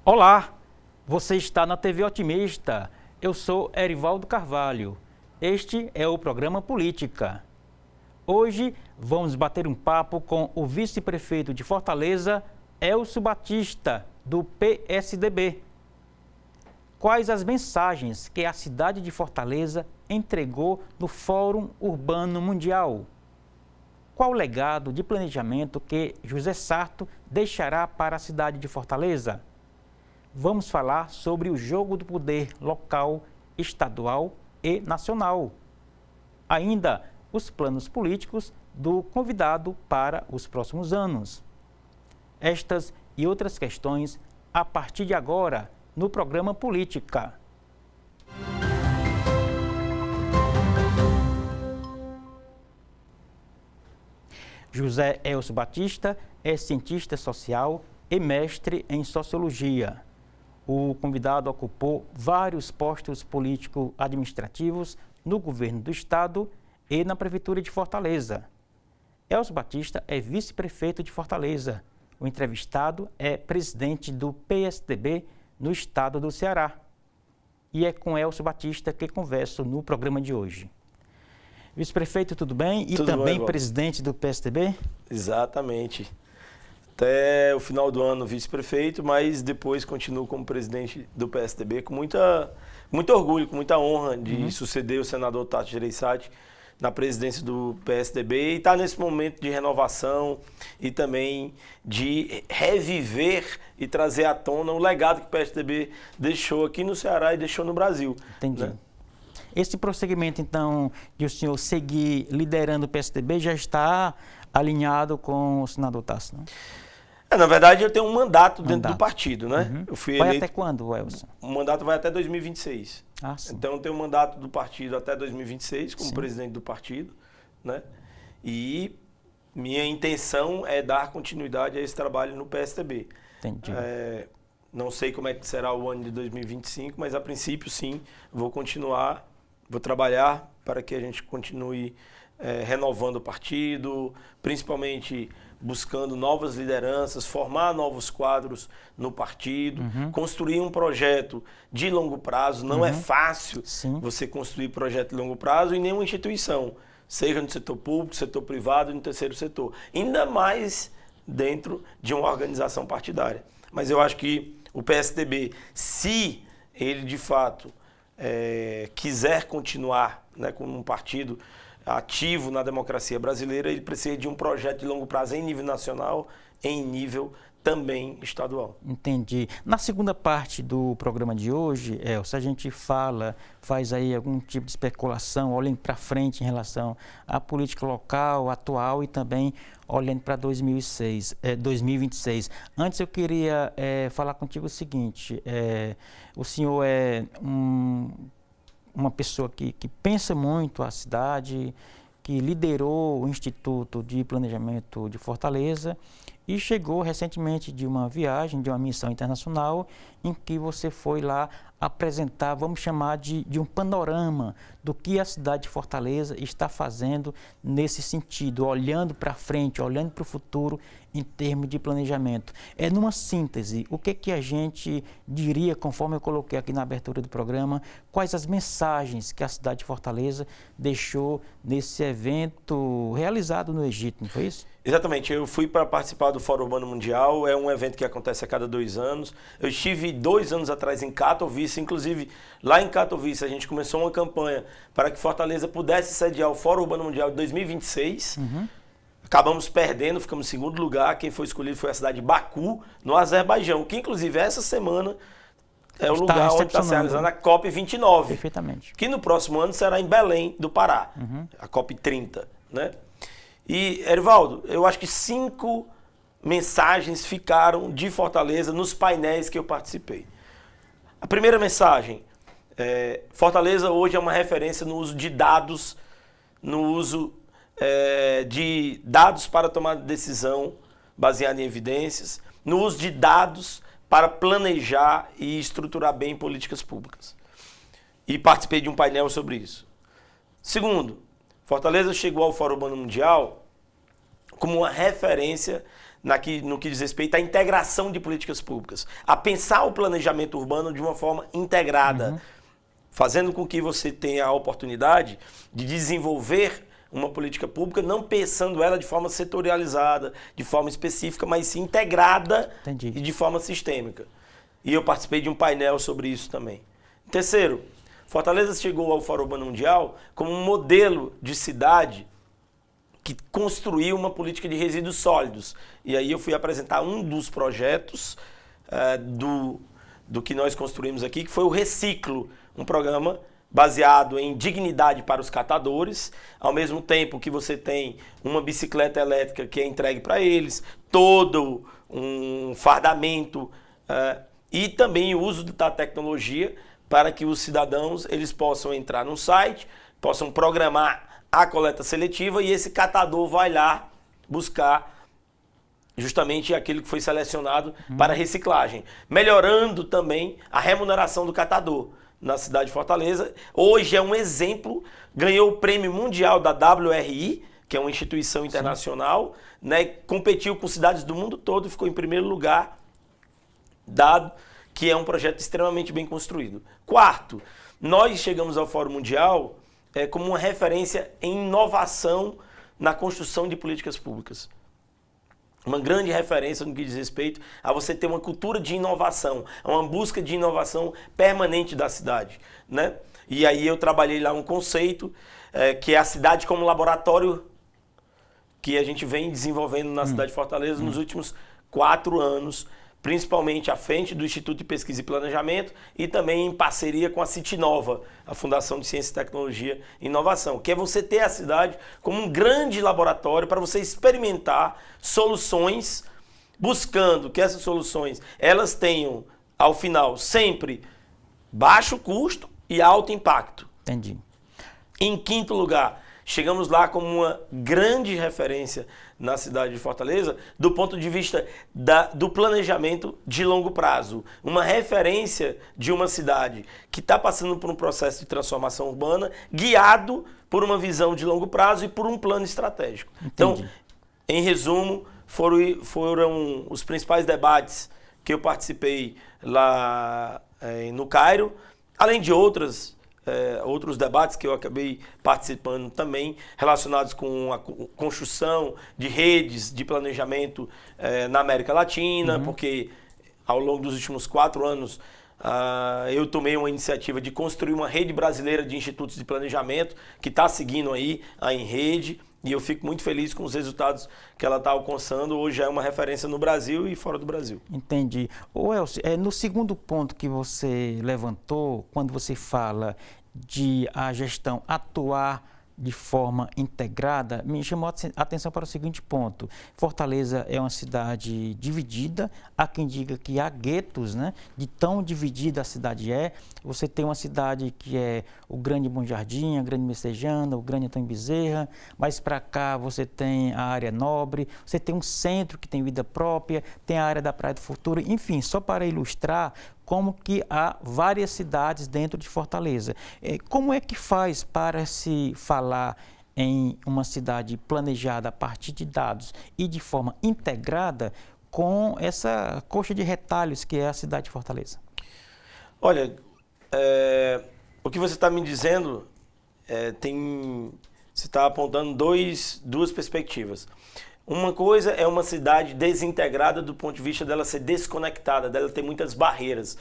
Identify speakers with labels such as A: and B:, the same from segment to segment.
A: Olá, você está na TV Otimista. Eu sou Erivaldo Carvalho. Este é o programa Política. Hoje vamos bater um papo com o vice-prefeito de Fortaleza, Elcio Batista, do PSDB. Quais as mensagens que a cidade de Fortaleza entregou no Fórum Urbano Mundial? Qual o legado de planejamento que José Sarto deixará para a cidade de Fortaleza? Vamos falar sobre o jogo do poder local, estadual e nacional. Ainda os planos políticos do convidado para os próximos anos. Estas e outras questões a partir de agora no programa Política. José Elcio Batista é cientista social e mestre em sociologia. O convidado ocupou vários postos político-administrativos no governo do estado e na prefeitura de Fortaleza. Elcio Batista é vice-prefeito de Fortaleza. O entrevistado é presidente do PSDB no estado do Ceará. E é com Elcio Batista que converso no programa de hoje. Vice-prefeito, tudo bem? E
B: tudo
A: também
B: bem,
A: presidente do PSDB?
B: Exatamente. Até o final do ano vice-prefeito, mas depois continuo como presidente do PSDB com muito orgulho, com muita honra de suceder o senador Tasso Gereissati na presidência do PSDB e estar nesse momento de renovação e também de reviver e trazer à tona o legado que o PSDB deixou aqui no Ceará e deixou no Brasil.
A: Entendi.
B: Né?
A: Esse procedimento, então, de o senhor seguir liderando o PSDB já está alinhado com o senador Tasso, não?
B: Na verdade, eu tenho um mandato dentro do partido, né? Eu fui
A: vai
B: eleito...
A: até quando, Elcio?
B: O mandato vai até 2026.
A: Ah, sim.
B: Então, eu tenho um mandato do partido até 2026 como
A: sim.
B: presidente do partido, né? E minha intenção é dar continuidade a esse trabalho no PSDB.
A: Entendi.
B: Não sei como é que será o ano de 2025, mas a princípio, sim, vou continuar, vou trabalhar para que a gente continue renovando o partido, principalmente buscando novas lideranças, formar novos quadros no partido, construir um projeto de longo prazo. Não é fácil você construir projeto de longo prazo em nenhuma instituição, seja no setor público, setor privado, no terceiro setor. Ainda mais dentro de uma organização partidária. Mas eu acho que o PSDB, se ele de fato quiser continuar, né, como um partido ativo na democracia brasileira, ele precisa de um projeto de longo prazo em nível nacional, em nível também estadual.
A: Entendi. Na segunda parte do programa de hoje, Elcio, a gente faz aí algum tipo de especulação, olhando para frente em relação à política local, atual e também olhando para 2026. Antes eu queria falar contigo o seguinte, o senhor é uma pessoa que pensa muito a cidade, que liderou o Instituto de Planejamento de Fortaleza e chegou recentemente de uma viagem, de uma missão internacional, em que você foi lá apresentar, vamos chamar de um panorama do que a cidade de Fortaleza está fazendo nesse sentido, olhando para frente, olhando para o futuro em termos de planejamento. Numa síntese, o que a gente diria, conforme eu coloquei aqui na abertura do programa, quais as mensagens que a cidade de Fortaleza deixou nesse evento realizado no Egito, não foi isso?
B: Exatamente, eu fui para participar do Fórum Urbano Mundial, é um evento que acontece a cada 2 anos. Eu estive 2 anos atrás em Katowice, inclusive lá em Katowice a gente começou uma campanha para que Fortaleza pudesse sediar o Fórum Urbano Mundial de 2026. Acabamos perdendo, ficamos em segundo lugar, quem foi escolhido foi a cidade de Baku, no Azerbaijão, que inclusive essa semana é o lugar onde está se realizando a COP29.
A: Perfeitamente.
B: Que no próximo ano será em Belém do Pará, a COP30, né? E, Erivaldo, eu acho que 5 mensagens ficaram de Fortaleza nos painéis que eu participei. A primeira mensagem, Fortaleza hoje é uma referência no uso de dados, no uso de dados para tomar decisão baseada em evidências, no uso de dados para planejar e estruturar bem políticas públicas. E participei de um painel sobre isso. Segundo, Fortaleza chegou ao Fórum Urbano Mundial como uma referência no que diz respeito à integração de políticas públicas, a pensar o planejamento urbano de uma forma integrada, fazendo com que você tenha a oportunidade de desenvolver uma política pública, não pensando ela de forma setorializada, de forma específica, mas sim integrada e de forma sistêmica. E eu participei de um painel sobre isso também. Terceiro, Fortaleza chegou ao Fórum Urbano Mundial como um modelo de cidade que construiu uma política de resíduos sólidos. E aí eu fui apresentar um dos projetos do que nós construímos aqui, que foi o Reciclo, um programa baseado em dignidade para os catadores, ao mesmo tempo que você tem uma bicicleta elétrica que é entregue para eles, todo um fardamento e também o uso da tecnologia para que os cidadãos eles possam entrar no site, possam programar a coleta seletiva e esse catador vai lá buscar justamente aquilo que foi selecionado para reciclagem, melhorando também a remuneração do catador na cidade de Fortaleza. Hoje é um exemplo, ganhou o prêmio mundial da WRI, que é uma instituição internacional, né, competiu com cidades do mundo todo e ficou em primeiro lugar, dado que é um projeto extremamente bem construído. Quarto, nós chegamos ao Fórum Mundial como uma referência em inovação na construção de políticas públicas. Uma grande referência no que diz respeito a você ter uma cultura de inovação, uma busca de inovação permanente da cidade, né? E aí eu trabalhei lá um conceito que é a cidade como laboratório que a gente vem desenvolvendo na cidade de Fortaleza nos últimos 4 anos, principalmente à frente do Instituto de Pesquisa e Planejamento e também em parceria com a City Nova, a Fundação de Ciência, Tecnologia e Inovação, que é você ter a cidade como um grande laboratório para você experimentar soluções, buscando que essas soluções elas tenham, ao final, sempre baixo custo e alto impacto.
A: Entendi.
B: Em quinto lugar, chegamos lá como uma grande referência na cidade de Fortaleza do ponto de vista do planejamento de longo prazo. Uma referência de uma cidade que está passando por um processo de transformação urbana guiado por uma visão de longo prazo e por um plano estratégico. Entendi. Então, em resumo, foram os principais debates que eu participei lá no Cairo, além de outros debates que eu acabei participando também, relacionados com a construção de redes de planejamento na América Latina, porque ao longo dos últimos 4 anos eu tomei uma iniciativa de construir uma rede brasileira de institutos de planejamento, que está seguindo aí a Enrede, e eu fico muito feliz com os resultados que ela está alcançando. Hoje é uma referência no Brasil e fora do Brasil.
A: Entendi. Ô Elcio, no segundo ponto que você levantou, quando você fala de a gestão atuar de forma integrada, me chamou a atenção para o seguinte ponto. Fortaleza é uma cidade dividida, há quem diga que há guetos, né? De tão dividida a cidade é. Você tem uma cidade que é o Grande Bom Jardim, a Grande Messejana, o Grande Antônio Bezerra, mas para cá você tem a área nobre, você tem um centro que tem vida própria, tem a área da Praia do Futuro, enfim, só para ilustrar como que há várias cidades dentro de Fortaleza. Como é que faz para se falar em uma cidade planejada a partir de dados e de forma integrada com essa coxa de retalhos que é a cidade de Fortaleza?
B: Olha, o que você está me dizendo, você está apontando duas perspectivas. Uma coisa é uma cidade desintegrada do ponto de vista dela ser desconectada, dela ter muitas barreiras.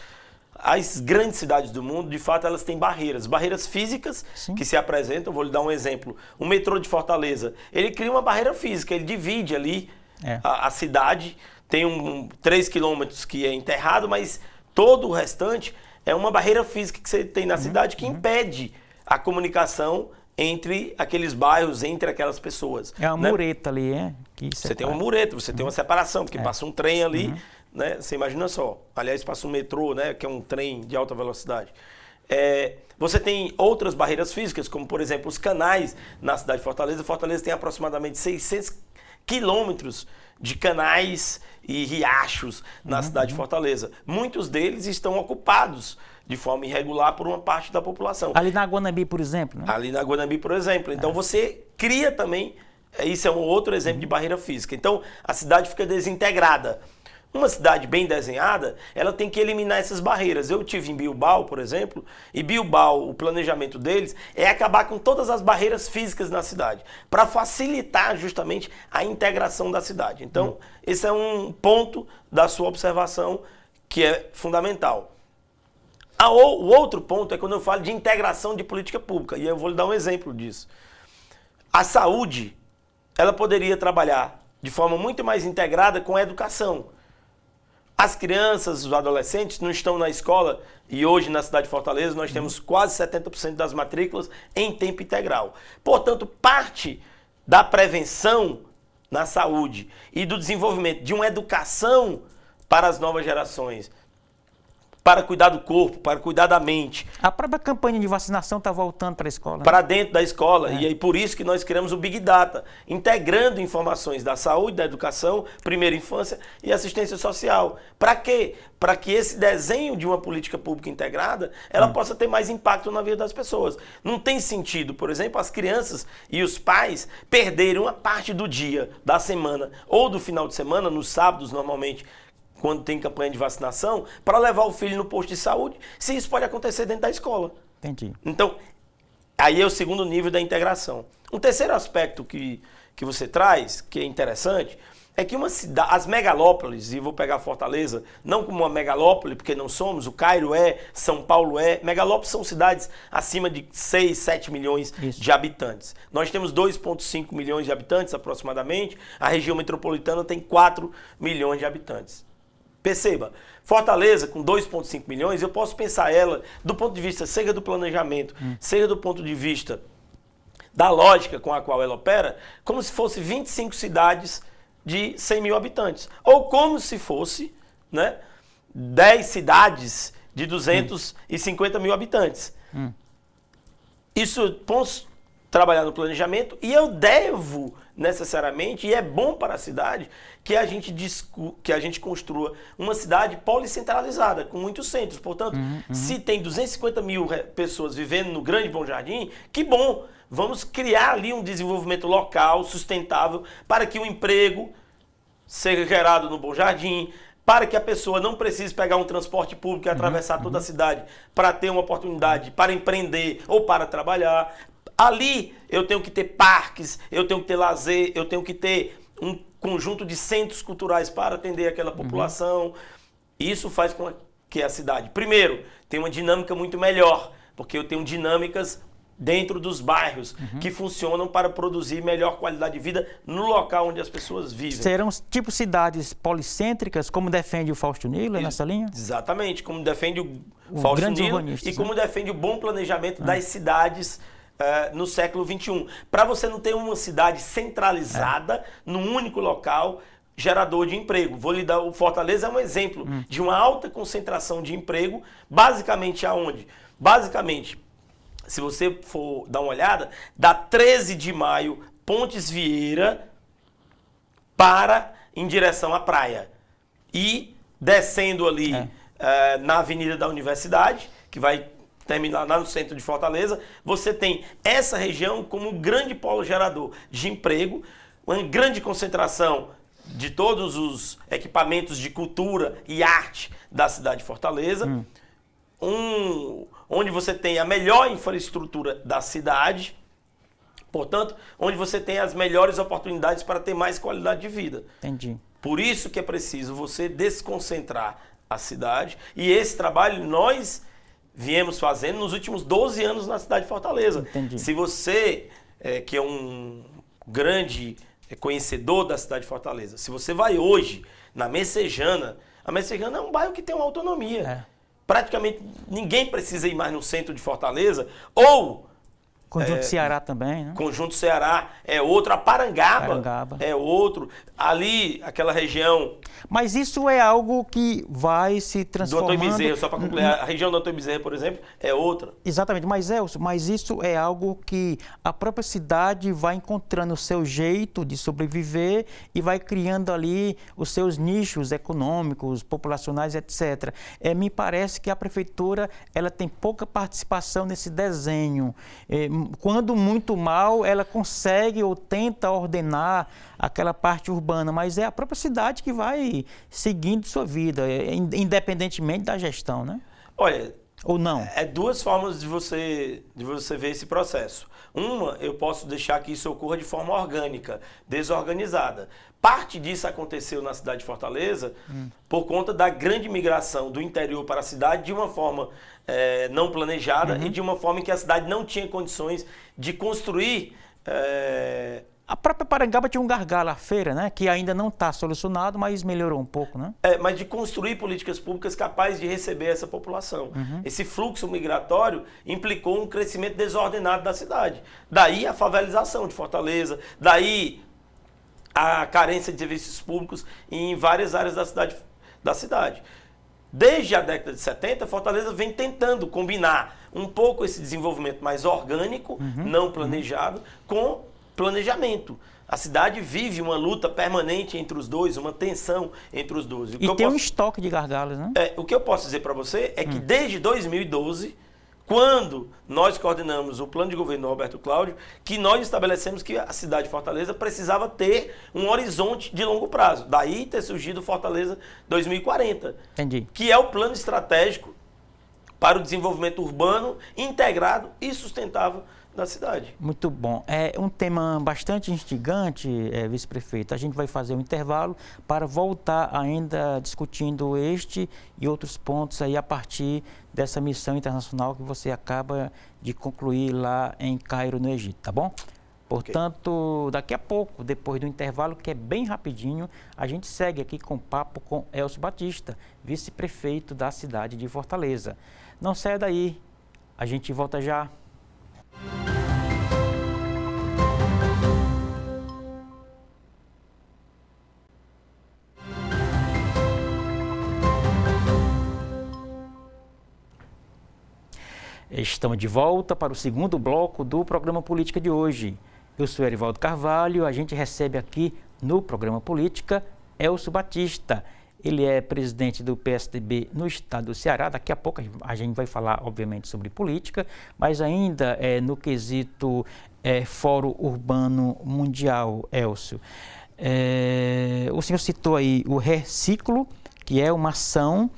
B: As grandes cidades do mundo, de fato, elas têm barreiras físicas. Sim. Que se apresentam. Vou lhe dar um exemplo. O metrô de Fortaleza, ele cria uma barreira física, ele divide ali a cidade, tem 3 quilômetros que é enterrado, mas todo o restante é uma barreira física que você tem na cidade que impede a comunicação entre aqueles bairros, entre aquelas pessoas.
A: É uma mureta ali,
B: Você tem uma mureta, você tem uma separação, porque passa um trem ali, né? Você imagina só. Aliás, passa um metrô, né? Que é um trem de alta velocidade. Você tem outras barreiras físicas, como, por exemplo, os canais na cidade de Fortaleza. Fortaleza tem aproximadamente 600 quilômetros de canais e riachos na cidade de Fortaleza. Muitos deles estão ocupados de forma irregular por uma parte da população.
A: Ali na Guanambi, por exemplo, né?
B: Ali na Guanambi, por exemplo. Então você cria também Isso é um outro exemplo de barreira física. Então, a cidade fica desintegrada. Uma cidade bem desenhada, ela tem que eliminar essas barreiras. Eu tive em Bilbao, por exemplo, e Bilbao, o planejamento deles é acabar com todas as barreiras físicas na cidade, para facilitar justamente a integração da cidade. Então, esse é um ponto da sua observação que é fundamental. O outro ponto é quando eu falo de integração de política pública, e eu vou lhe dar um exemplo disso. A saúde, ela poderia trabalhar de forma muito mais integrada com a educação. As crianças, os adolescentes não estão na escola e hoje na cidade de Fortaleza nós temos quase 70% das matrículas em tempo integral. Portanto, parte da prevenção na saúde e do desenvolvimento de uma educação para as novas gerações, para cuidar do corpo, para cuidar da mente.
A: A própria campanha de vacinação está voltando para a escola.
B: Para dentro da escola. E aí por isso que nós criamos o Big Data, integrando informações da saúde, da educação, primeira infância e assistência social. Para quê? Para que esse desenho de uma política pública integrada, ela possa ter mais impacto na vida das pessoas. Não tem sentido, por exemplo, as crianças e os pais perderem uma parte do dia, da semana ou do final de semana, nos sábados normalmente, quando tem campanha de vacinação, para levar o filho no posto de saúde, se isso pode acontecer dentro da escola.
A: Entendi.
B: Então, aí é o segundo nível da integração. Um terceiro aspecto que você traz, que é interessante, é que uma cidade, as megalópolis, e vou pegar Fortaleza, não como uma megalópole, porque não somos, o Cairo é, São Paulo é, megalópolis são cidades acima de 6, 7 milhões de habitantes. Nós temos 2,5 milhões de habitantes aproximadamente, a região metropolitana tem 4 milhões de habitantes. Perceba, Fortaleza com 2,5 milhões, eu posso pensar ela do ponto de vista, seja do planejamento, seja do ponto de vista da lógica com a qual ela opera, como se fosse 25 cidades de 100 mil habitantes. Ou como se fosse, né, 10 cidades de 250 mil habitantes. Isso, posso trabalhar no planejamento e eu devo necessariamente, e é bom para a cidade, que a gente construa uma cidade policentralizada, com muitos centros. Portanto, se tem 250 mil pessoas vivendo no Grande Bom Jardim, que bom! Vamos criar ali um desenvolvimento local, sustentável, para que o emprego seja gerado no Bom Jardim, para que a pessoa não precise pegar um transporte público e atravessar toda a cidade para ter uma oportunidade para empreender ou para trabalhar. Ali eu tenho que ter parques, eu tenho que ter lazer, eu tenho que ter um conjunto de centros culturais para atender aquela população. Isso faz com que a cidade, primeiro, tenha uma dinâmica muito melhor, porque eu tenho dinâmicas dentro dos bairros que funcionam para produzir melhor qualidade de vida no local onde as pessoas vivem.
A: Serão tipo cidades policêntricas, como defende o Fausto Nilo nessa linha?
B: Exatamente, como defende o Fausto Nilo e como defende o bom planejamento das cidades no século XXI. Para você não ter uma cidade centralizada num único local, gerador de emprego. Vou lhe dar, o Fortaleza é um exemplo de uma alta concentração de emprego, basicamente aonde? Basicamente, se você for dar uma olhada, da 13 de maio, Pontes Vieira, em direção à praia. E descendo ali na Avenida da Universidade, que vai terminar lá no centro de Fortaleza, você tem essa região como um grande polo gerador de emprego, uma grande concentração de todos os equipamentos de cultura e arte da cidade de Fortaleza, onde você tem a melhor infraestrutura da cidade, portanto, onde você tem as melhores oportunidades para ter mais qualidade de vida.
A: Entendi.
B: Por isso que é preciso você desconcentrar a cidade, e esse trabalho nós viemos fazendo nos últimos 12 anos na cidade de Fortaleza.
A: Entendi.
B: Se você, que é um grande conhecedor da cidade de Fortaleza, se você vai hoje na Messejana, a Messejana é um bairro que tem uma autonomia. Praticamente ninguém precisa ir mais no centro de Fortaleza, ou
A: Conjunto Ceará também, né?
B: Conjunto Ceará é outro, a Parangaba é outro, ali, aquela região...
A: Mas isso é algo que vai se transformando...
B: Do Antônio Bezerra, só para concluir, a região do Antônio Bezerra, por exemplo, é outra.
A: Exatamente, mas Elcio, mas isso é algo que a própria cidade vai encontrando o seu jeito de sobreviver e vai criando ali os seus nichos econômicos, populacionais, etc. Me parece que a prefeitura ela tem pouca participação nesse desenho. quando muito mal, ela consegue ou tenta ordenar aquela parte urbana, mas é a própria cidade que vai seguindo sua vida, independentemente da gestão, né?
B: Olha,
A: ou não?
B: É duas formas de você ver esse processo. Uma, eu posso deixar que isso ocorra de forma orgânica, desorganizada. Parte disso aconteceu na cidade de Fortaleza por conta da grande migração do interior para a cidade de uma forma não planejada e de uma forma em que a cidade não tinha condições de construir...
A: A própria Parangaba tinha um gargalo, a feira, né? Que ainda não está solucionado, mas melhorou um pouco, né?
B: Mas de construir políticas públicas capazes de receber essa população. Esse fluxo migratório implicou um crescimento desordenado da cidade. Daí a favelização de Fortaleza, daí a carência de serviços públicos em várias áreas da cidade. Desde a década de 70, Fortaleza vem tentando combinar um pouco esse desenvolvimento mais orgânico, não planejado, com planejamento. A cidade vive uma luta permanente entre os dois, uma tensão entre os dois.
A: E tem um estoque de gargalos, né?
B: O que eu posso dizer para você é que desde 2012, quando nós coordenamos o plano de governo do Roberto Cláudio, que nós estabelecemos que a cidade de Fortaleza precisava ter um horizonte de longo prazo. Daí ter surgido Fortaleza 2040.
A: Entendi.
B: Que é o plano estratégico para o desenvolvimento urbano, integrado e sustentável da cidade.
A: Muito bom. É um tema bastante instigante, vice-prefeito. A gente vai fazer um intervalo para voltar ainda discutindo este e outros pontos aí a partir dessa missão internacional que você acaba de concluir lá em Cairo, no Egito, tá bom? Portanto, daqui a pouco, depois do intervalo, que é bem rapidinho, a gente segue aqui com o papo com Elcio Batista, vice-prefeito da cidade de Fortaleza. Não saia daí, a gente volta já. Estamos de volta para o segundo bloco do programa Política de hoje. Eu sou Erivaldo Carvalho, a gente recebe aqui no programa Política Elcio Batista. Ele é presidente do PSDB no estado do Ceará. Daqui a pouco a gente vai falar, obviamente, sobre política, mas ainda no quesito Fórum Urbano Mundial, Elcio. O senhor citou aí o Reciclo, que é uma ação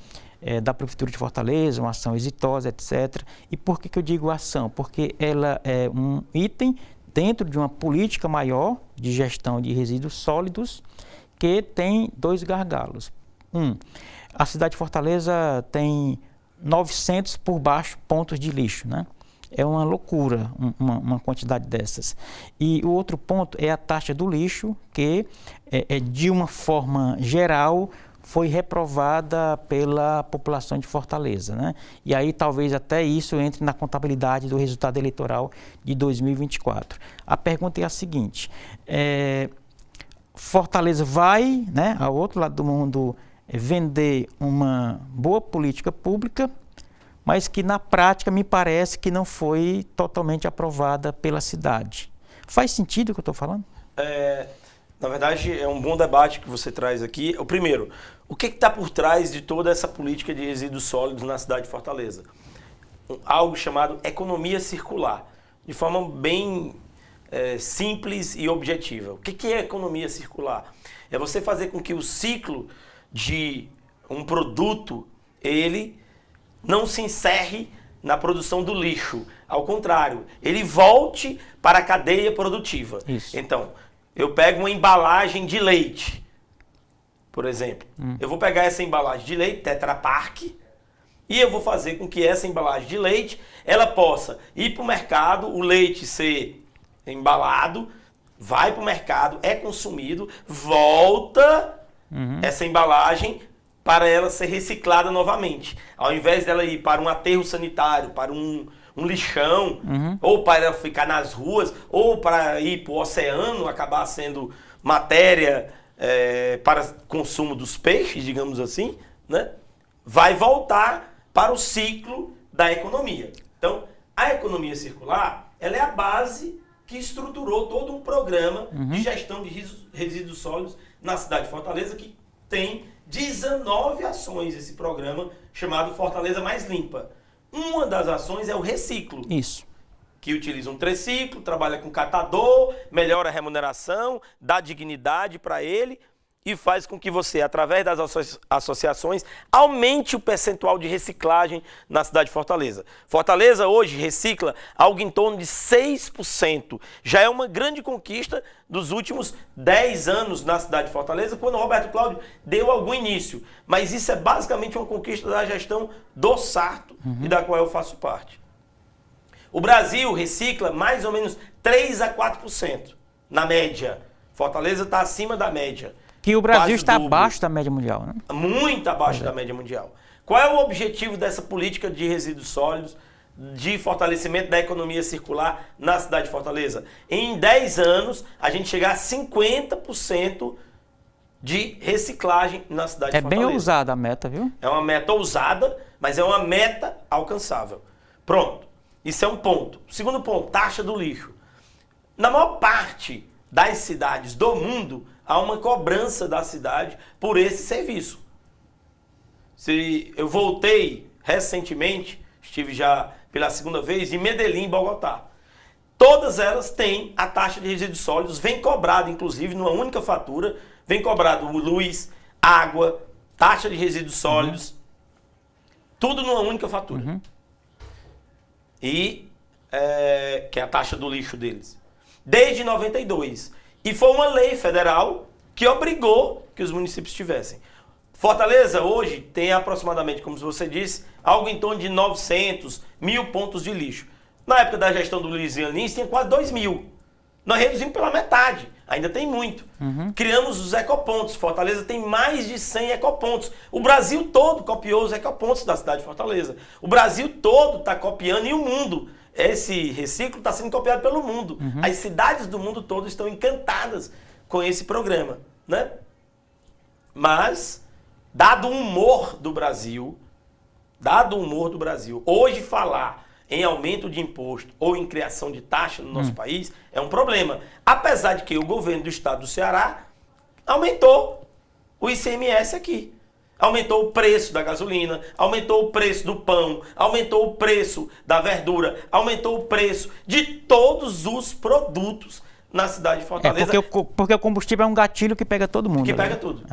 A: da Prefeitura de Fortaleza, uma ação exitosa, etc. E por que eu digo ação? Porque ela é um item dentro de uma política maior de gestão de resíduos sólidos que tem dois gargalos. A cidade de Fortaleza tem 900 por baixo pontos de lixo, né? É uma loucura uma quantidade dessas. E o outro ponto é a taxa do lixo, que de uma forma geral foi reprovada pela população de Fortaleza, né? E aí talvez até isso entre na contabilidade do resultado eleitoral de 2024. A pergunta é a seguinte: Fortaleza vai, né, ao outro lado do mundo, vender uma boa política pública, mas que na prática me parece que não foi totalmente aprovada pela cidade. Faz sentido o que eu estou falando?
B: Na verdade, é um bom debate que você traz aqui. O primeiro, o que está por trás de toda essa política de resíduos sólidos na cidade de Fortaleza? Algo chamado economia circular, de forma bem simples e objetiva. O que é economia circular? É você fazer com que o ciclo de um produto, ele não se encerre na produção do lixo. Ao contrário, ele volte para a cadeia produtiva.
A: Isso.
B: Então, eu pego uma embalagem de leite, por exemplo. Eu vou pegar essa embalagem de leite, Tetra Pak, e eu vou fazer com que essa embalagem de leite, ela possa ir para o mercado, o leite ser embalado, vai para o mercado, é consumido, volta essa embalagem para ela ser reciclada novamente. Ao invés dela ir para um aterro sanitário, para um lixão, ou para ela ficar nas ruas, ou para ir para o oceano, acabar sendo matéria para consumo dos peixes, digamos assim, né? Vai voltar para o ciclo da economia. Então, a economia circular, ela é a base que estruturou todo um programa de gestão de resíduos sólidos na cidade de Fortaleza, que tem 19 ações, esse programa chamado Fortaleza Mais Limpa. Uma das ações é o Reciclo.
A: Isso.
B: que utiliza um triciclo, trabalha com catador, melhora a remuneração, dá dignidade para ele e faz com que você, através das associações, aumente o percentual de reciclagem na cidade de Fortaleza. Fortaleza hoje recicla algo em torno de 6%. Já é uma grande conquista dos últimos 10 anos na cidade de Fortaleza, quando o Roberto Cláudio deu algum início. Mas isso é basicamente uma conquista da gestão do Sarto e da qual eu faço parte. O Brasil recicla mais ou menos 3 a 4%, na média. Fortaleza está acima da média.
A: Que o Brasil está abaixo da média mundial, né?
B: Muito abaixo da média mundial. Qual é o objetivo dessa política de resíduos sólidos, de fortalecimento da economia circular na cidade de Fortaleza? Em 10 anos, a gente chegar a 50% de reciclagem na cidade de Fortaleza.
A: É bem ousada a meta, viu?
B: É uma meta ousada, mas é uma meta alcançável. Pronto. Isso é um ponto. Segundo ponto, taxa do lixo. Na maior parte das cidades do mundo, há uma cobrança da cidade por esse serviço. Eu voltei recentemente, estive já pela segunda vez, em Medellín, Bogotá. Todas elas têm a taxa de resíduos sólidos, vem cobrado, inclusive, numa única fatura, vem cobrado luz, água, taxa de resíduos sólidos, tudo numa única fatura. E que é a taxa do lixo deles. Desde 92. E foi uma lei federal que obrigou que os municípios tivessem. Fortaleza hoje tem aproximadamente, como você disse, algo em torno de 900, 1.000 pontos de lixo. Na época da gestão do Luizinho Lins tinha quase 2.000. Nós reduzimos pela metade, ainda tem muito. Criamos os ecopontos. Fortaleza tem mais de 100 ecopontos. O Brasil todo copiou os ecopontos da cidade de Fortaleza. O Brasil todo está copiando e o mundo. Esse reciclo está sendo copiado pelo mundo. As cidades do mundo todo estão encantadas com esse programa, né? Mas, dado o humor do Brasil, hoje falar em aumento de imposto ou em criação de taxa no nosso país é um problema. Apesar de que o governo do estado do Ceará aumentou o ICMS aqui. Aumentou o preço da gasolina, aumentou o preço do pão, aumentou o preço da verdura, aumentou o preço de todos os produtos na cidade de Fortaleza.
A: Porque o combustível é um gatilho que pega todo mundo.
B: Que pega tudo.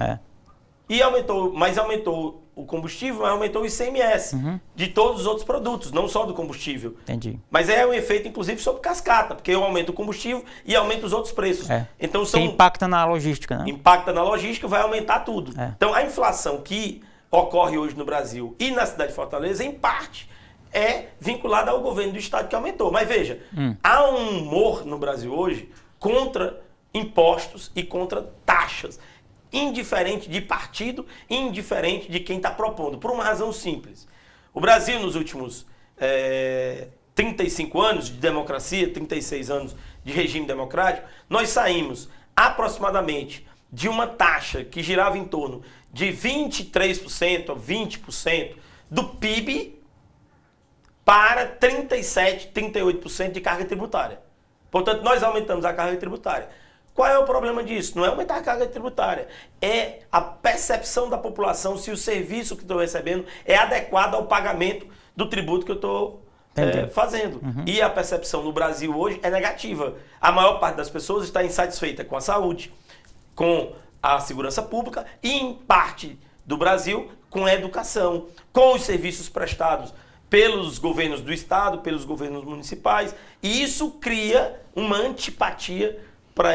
B: E aumentou o combustível, mas aumentou o ICMS de todos os outros produtos, não só do combustível.
A: Entendi.
B: Mas é um efeito, inclusive, sobre cascata, porque eu aumento o combustível e aumento os outros preços. Então,
A: que impacta na logística, né?
B: Impacta na logística, vai aumentar tudo. Então, a inflação que ocorre hoje no Brasil e na cidade de Fortaleza, em parte, é vinculada ao governo do estado que aumentou. Mas veja, há um humor no Brasil hoje contra impostos e contra taxas. Indiferente de partido, indiferente de quem está propondo, por uma razão simples. O Brasil, nos últimos 35 anos de democracia, 36 anos de regime democrático, nós saímos aproximadamente de uma taxa que girava em torno de 23% a 20% do PIB para 37%, 38% de carga tributária. Portanto, nós aumentamos a carga tributária. Qual é o problema disso? Não é aumentar a carga tributária, é a percepção da população se o serviço que estou recebendo é adequado ao pagamento do tributo que eu estou fazendo. E a percepção no Brasil hoje é negativa. A maior parte das pessoas está insatisfeita com a saúde, com a segurança pública e, em parte do Brasil, com a educação, com os serviços prestados pelos governos do estado, pelos governos municipais. E isso cria uma antipatia para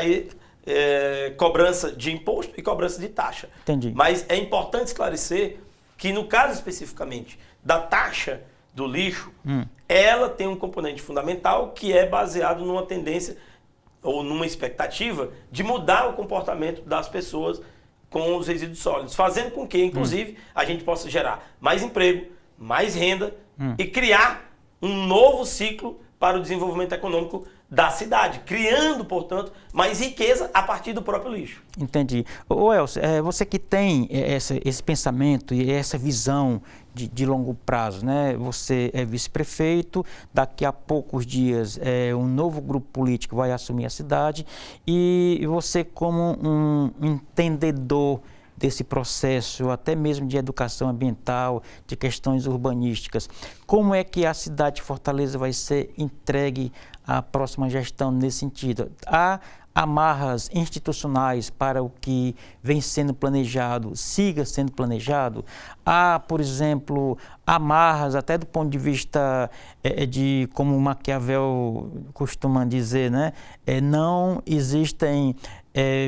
B: cobrança de imposto e cobrança de taxa.
A: Entendi.
B: Mas é importante esclarecer que, no caso especificamente da taxa do lixo, ela tem um componente fundamental que é baseado numa tendência ou numa expectativa de mudar o comportamento das pessoas com os resíduos sólidos, fazendo com que, inclusive, a gente possa gerar mais emprego, mais renda e criar um novo ciclo para o desenvolvimento econômico da cidade, criando, portanto, mais riqueza a partir do próprio lixo.
A: Entendi. Ô Elcio, você que tem esse pensamento e essa visão de longo prazo, né? Você é vice-prefeito, daqui a poucos dias um novo grupo político vai assumir a cidade e você, como um entendedor desse processo, até mesmo de educação ambiental, de questões urbanísticas. Como é que a cidade de Fortaleza vai ser entregue à próxima gestão nesse sentido? Há amarras institucionais para o que vem sendo planejado, siga sendo planejado? Há, por exemplo, amarras até do ponto de vista de, como Maquiavel costuma dizer, né? Não existem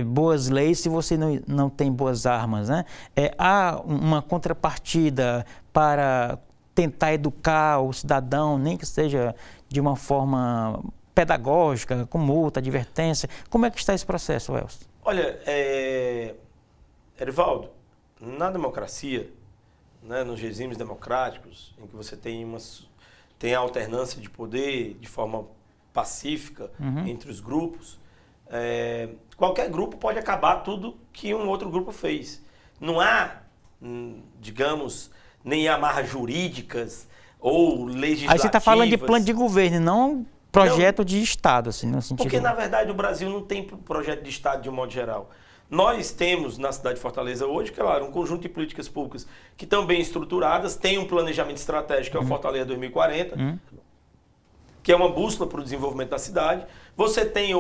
A: boas leis se você não tem boas armas, né? Há uma contrapartida para tentar educar o cidadão, nem que seja de uma forma pedagógica, com multa, advertência. Como é que está esse processo, Elcio?
B: Olha, Erivaldo, na democracia, né, nos regimes democráticos, em que você tem a alternância de poder de forma pacífica entre os grupos, qualquer grupo pode acabar tudo que um outro grupo fez. Não há, digamos, nem amarras jurídicas ou legislativas.
A: Aí você está falando de plano de governo, não projeto de Estado, assim, no sentido...
B: Porque, na verdade, o Brasil não tem projeto de Estado de um modo geral. Nós temos, na cidade de Fortaleza hoje, claro, um conjunto de políticas públicas que estão bem estruturadas, tem um planejamento estratégico, que é o Fortaleza 2040, que é uma bússola para o desenvolvimento da cidade. Você tem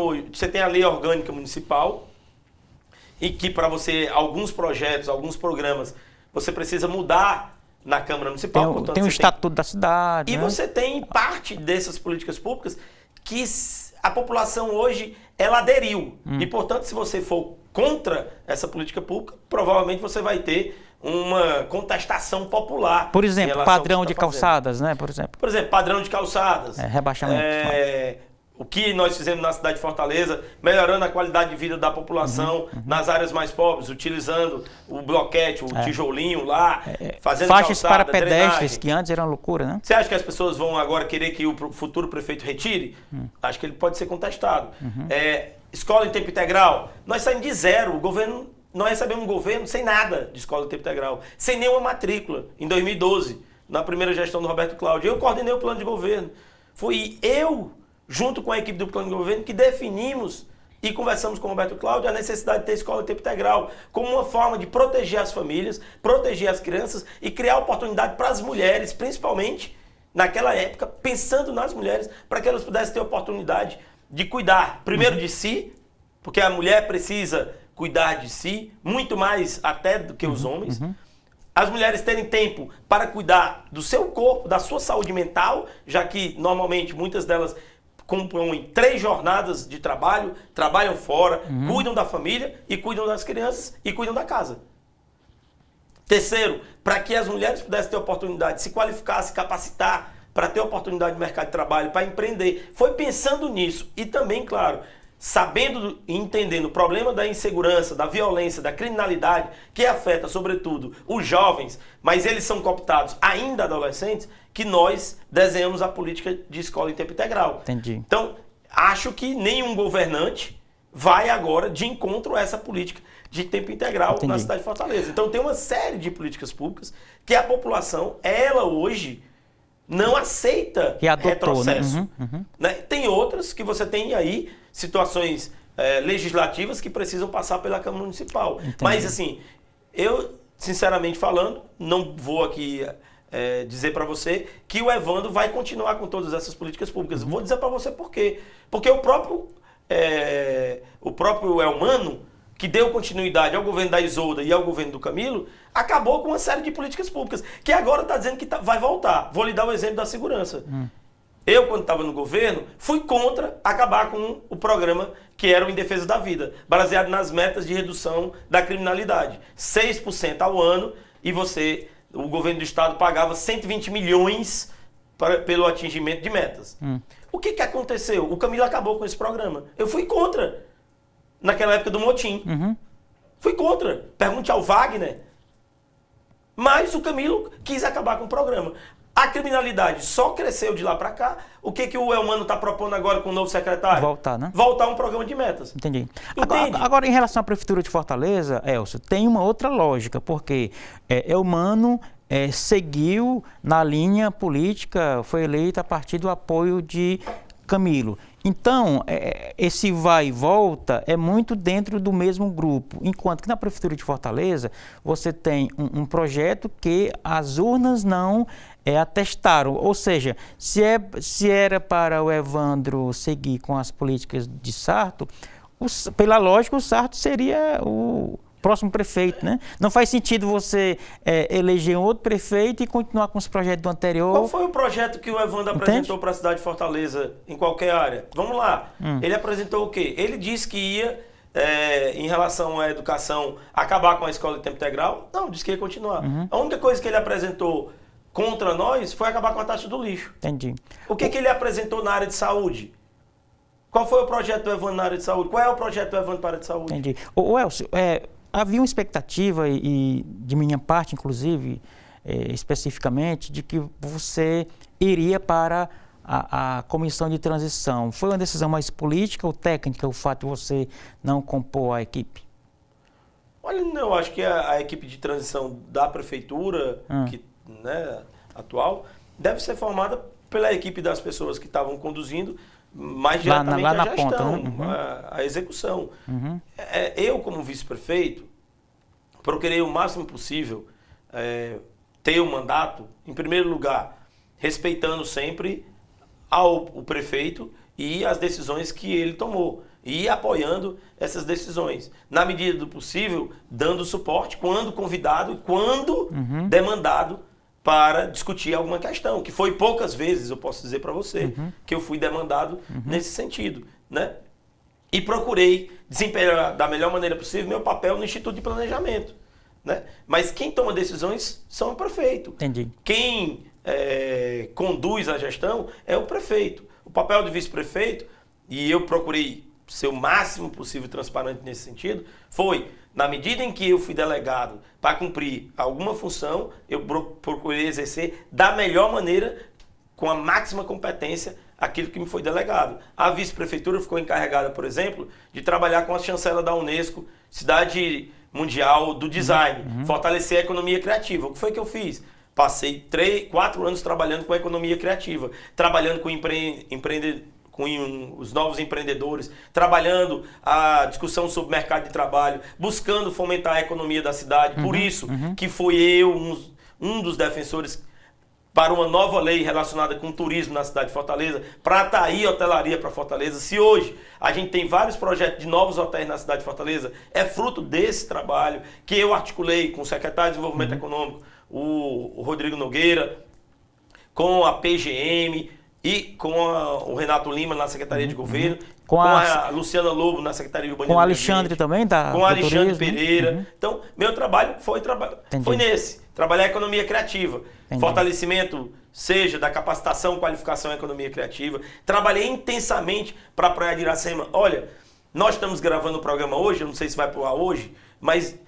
B: a lei orgânica municipal, e que para você, alguns projetos, alguns programas, você precisa mudar na Câmara Municipal.
A: Tem o Estatuto da Cidade.
B: E
A: né?
B: você tem parte dessas políticas públicas que a população hoje, ela aderiu. E, portanto, se você for contra essa política pública, provavelmente você vai ter uma contestação popular.
A: Por exemplo, padrão de calçadas, né? Por exemplo,
B: padrão de calçadas.
A: Rebaixamento.
B: O que nós fizemos na cidade de Fortaleza, melhorando a qualidade de vida da população nas áreas mais pobres, utilizando o bloquete, o tijolinho lá, fazendo
A: faixas
B: calçada,
A: para pedestres,
B: drenagem.
A: que antes era uma loucura, né?
B: Você acha que as pessoas vão agora querer que o futuro prefeito retire? Acho que ele pode ser contestado. Escola em tempo integral, nós saímos de zero. O governo, nós recebemos um governo sem nada de escola em tempo integral, sem nenhuma matrícula, em 2012, na primeira gestão do Roberto Cláudio. Eu coordenei o plano de governo. Fui eu, junto com a equipe do plano de governo, que definimos e conversamos com o Roberto Cláudio a necessidade de ter escola em tempo integral como uma forma de proteger as famílias, proteger as crianças e criar oportunidade para as mulheres, principalmente naquela época, pensando nas mulheres, para que elas pudessem ter oportunidade de cuidar, primeiro de si, porque a mulher precisa cuidar de si, muito mais até do que os homens. As mulheres terem tempo para cuidar do seu corpo, da sua saúde mental, já que normalmente muitas delas compõem 3 jornadas de trabalho, trabalham fora, cuidam da família e cuidam das crianças e cuidam da casa. Terceiro, para que as mulheres pudessem ter oportunidade de se qualificar, se capacitar, para ter oportunidade de mercado de trabalho, para empreender. Foi pensando nisso e também, claro, sabendo e entendendo o problema da insegurança, da violência, da criminalidade, que afeta, sobretudo, os jovens, mas eles são cooptados ainda adolescentes, que nós desenhamos a política de escola em tempo integral.
A: Entendi.
B: Então, acho que nenhum governante vai agora de encontro a essa política de tempo integral na cidade de Fortaleza. Então, tem uma série de políticas públicas que a população, ela hoje, não aceita retrocesso. Né? Tem outras que você tem aí situações legislativas que precisam passar pela Câmara Municipal. Mas, assim, eu, sinceramente falando, não vou aqui dizer para você que o Evandro vai continuar com todas essas políticas públicas. Vou dizer para você por quê. Porque o próprio Elmano, que deu continuidade ao governo da Isolda e ao governo do Camilo, acabou com uma série de políticas públicas, que agora está dizendo que vai voltar. Vou lhe dar o exemplo da segurança. Eu, quando estava no governo, fui contra acabar com o programa que era o Em Defesa da Vida, baseado nas metas de redução da criminalidade. 6% ao ano, e o governo do estado pagava 120 milhões pelo atingimento de metas. O que aconteceu? O Camilo acabou com esse programa. Eu fui contra. Naquela época do motim. Fui contra. Pergunte ao Wagner. Mas o Camilo quis acabar com o programa. A criminalidade só cresceu de lá para cá. O que o Elmano está propondo agora com o novo secretário?
A: Voltar, né?
B: Voltar um programa de metas.
A: Entendi. Agora, em relação à Prefeitura de Fortaleza, Elcio, tem uma outra lógica, porque Elmano seguiu na linha política, foi eleito a partir do apoio de Camilo, então, esse vai e volta é muito dentro do mesmo grupo, enquanto que na Prefeitura de Fortaleza você tem um projeto que as urnas não atestaram, ou seja, se era para o Evandro seguir com as políticas de Sarto, pela lógica o Sarto seria o próximo prefeito, né? Não faz sentido você eleger um outro prefeito e continuar com os projetos do anterior.
B: Qual foi o projeto que o Evandro apresentou para a cidade de Fortaleza em qualquer área? Vamos lá. Ele apresentou o quê? Ele disse que ia, em relação à educação, acabar com a escola de tempo integral? Não, disse que ia continuar. A única coisa que ele apresentou contra nós foi acabar com a taxa do lixo.
A: Entendi.
B: O que ele apresentou na área de saúde? Qual foi o projeto do Evandro na área de saúde? Qual é o projeto do Evandro para a área de saúde?
A: Entendi. O Elcio, havia uma expectativa, e de minha parte, inclusive, especificamente, de que você iria para a comissão de transição. Foi uma decisão mais política ou técnica o fato de você não compor a equipe?
B: Olha, eu acho que a equipe de transição da prefeitura, atual, deve ser formada pela equipe das pessoas que estavam conduzindo mais diretamente a gestão, ponta, a execução. Eu, como vice-prefeito, procurei o máximo possível ter o mandato, em primeiro lugar, respeitando sempre o prefeito e as decisões que ele tomou, e apoiando essas decisões. Na medida do possível, dando suporte quando convidado e quando demandado para discutir alguma questão, que foi poucas vezes, eu posso dizer para você, que eu fui demandado nesse sentido, né? E procurei desempenhar da melhor maneira possível meu papel no Instituto de Planejamento, né? Mas quem toma decisões são o prefeito.
A: Entendi.
B: Quem conduz a gestão é o prefeito. O papel do vice-prefeito, e eu procurei ser o máximo possível transparente nesse sentido, foi, na medida em que eu fui delegado para cumprir alguma função, eu procurei exercer da melhor maneira, com a máxima competência, aquilo que me foi delegado. A vice-prefeitura ficou encarregada, por exemplo, de trabalhar com a chancela da Unesco, Cidade Mundial do Design, fortalecer a economia criativa. O que foi que eu fiz? Passei 4 anos trabalhando com a economia criativa, trabalhando com os novos empreendedores, trabalhando a discussão sobre mercado de trabalho, buscando fomentar a economia da cidade. Por isso que fui eu um dos defensores para uma nova lei relacionada com o turismo na cidade de Fortaleza, para atrair hotelaria para Fortaleza. Se hoje a gente tem vários projetos de novos hotéis na cidade de Fortaleza, é fruto desse trabalho que eu articulei com o secretário de Desenvolvimento Econômico, o Rodrigo Nogueira, com a PGM, e com o Renato Lima na Secretaria de Governo, com a Luciana Lobo na Secretaria de Urbanismo.
A: Com o Alexandre também,
B: com o Alexandre Pereira. Então, meu trabalho foi nesse. Trabalhar a economia criativa. Fortalecimento, seja da capacitação, qualificação e economia criativa. Trabalhei intensamente para a Praia de Iracema. Olha, nós estamos gravando o programa hoje, eu não sei se vai pro ar hoje, mas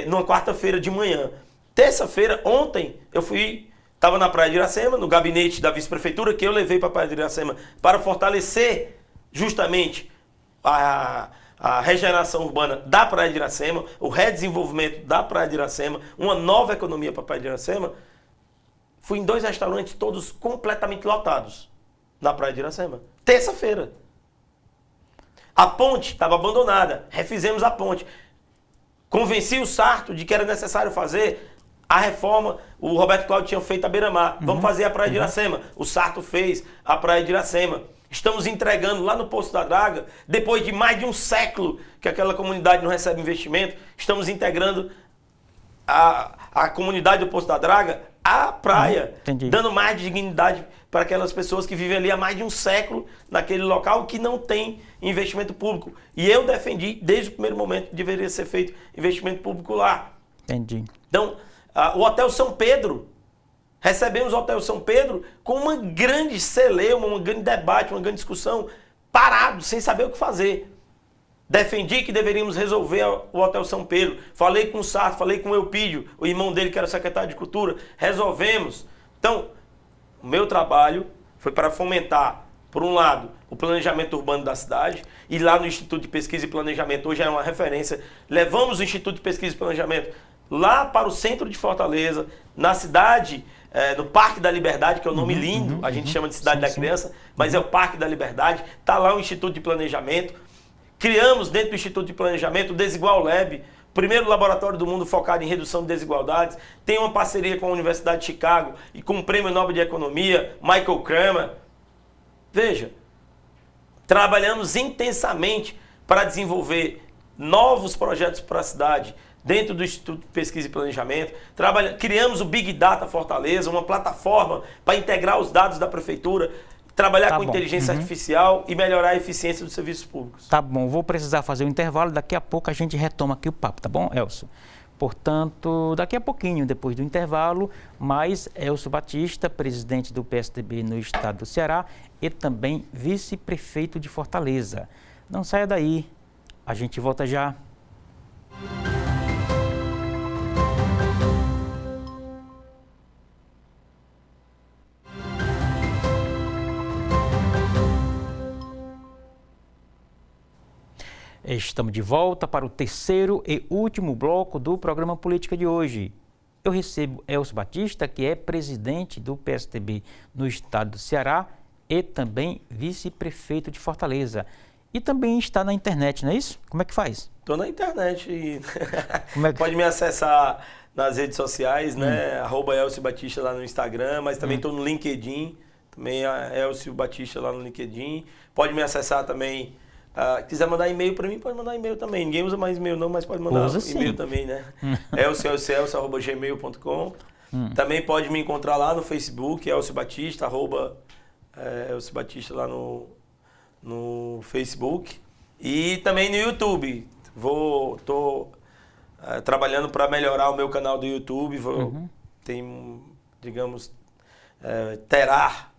B: numa quarta-feira de manhã. Terça-feira, ontem, eu estava na Praia de Iracema, no gabinete da vice-prefeitura, que eu levei para a Praia de Iracema para fortalecer justamente a regeneração urbana da Praia de Iracema, o redesenvolvimento da Praia de Iracema, uma nova economia para a Praia de Iracema. Fui em 2 restaurantes, todos completamente lotados, na Praia de Iracema. Terça-feira. A ponte estava abandonada, refizemos a ponte. Convenci o Sarto de que era necessário fazer a reforma. O Roberto Cláudio tinha feito a Beira-Mar. Vamos fazer a Praia de Iracema. O Sarto fez a Praia de Iracema. Estamos entregando lá no Poço da Draga, depois de mais de um século que aquela comunidade não recebe investimento, estamos integrando a comunidade do Poço da Draga à praia, dando mais dignidade para aquelas pessoas que vivem ali há mais de um século naquele local que não tem investimento público. E eu defendi, desde o primeiro momento, que deveria ser feito investimento público lá.
A: Entendi.
B: Então, o Hotel São Pedro, recebemos o Hotel São Pedro com uma grande celeuma, um grande debate, uma grande discussão, parado, sem saber o que fazer. Defendi que deveríamos resolver o Hotel São Pedro. Falei com o Sarto, falei com o Eupídio, o irmão dele que era secretário de Cultura. Resolvemos. Então, o meu trabalho foi para fomentar, por um lado, o planejamento urbano da cidade. E lá no Instituto de Pesquisa e Planejamento, hoje é uma referência. Levamos o Instituto de Pesquisa e Planejamento lá para o centro de Fortaleza, na cidade no Parque da Liberdade, que é um nome lindo, a gente chama de Cidade da Criança, mas é o Parque da Liberdade, está lá o Instituto de Planejamento. Criamos dentro do Instituto de Planejamento o Desigual Lab, primeiro laboratório do mundo focado em redução de desigualdades. Tem uma parceria com a Universidade de Chicago e com o Prêmio Nobel de Economia, Michael Kramer. Veja, trabalhamos intensamente para desenvolver novos projetos para a cidade, dentro do Instituto de Pesquisa e Planejamento. Criamos o Big Data Fortaleza, uma plataforma para integrar os dados da prefeitura, trabalhar com inteligência artificial e melhorar a eficiência dos serviços públicos.
A: Tá bom, vou precisar fazer um intervalo, daqui a pouco a gente retoma aqui o papo, tá bom, Elcio? Portanto, daqui a pouquinho, depois do intervalo, mais Elcio Batista, presidente do PSDB no estado do Ceará e também vice-prefeito de Fortaleza. Não saia daí, a gente volta já. Estamos de volta para o terceiro e último bloco do programa Política de hoje. Eu recebo Elcio Batista, que é presidente do PSDB no estado do Ceará e também vice-prefeito de Fortaleza. E também está na internet, não é isso? Como é que faz?
B: Estou na internet e pode me acessar nas redes sociais, né? @Elcio Batista lá no Instagram, mas também estou no LinkedIn, também é Elcio Batista lá no LinkedIn. Pode me acessar também. Quiser mandar e-mail para mim, pode mandar e-mail também. Ninguém usa mais e-mail não, mas pode mandar e-mail também, né? elcio@gmail.com. Também pode me encontrar lá no Facebook, Elcio Batista, Elcio Batista lá no Facebook. E também no YouTube. Estou trabalhando para melhorar o meu canal do YouTube. Terá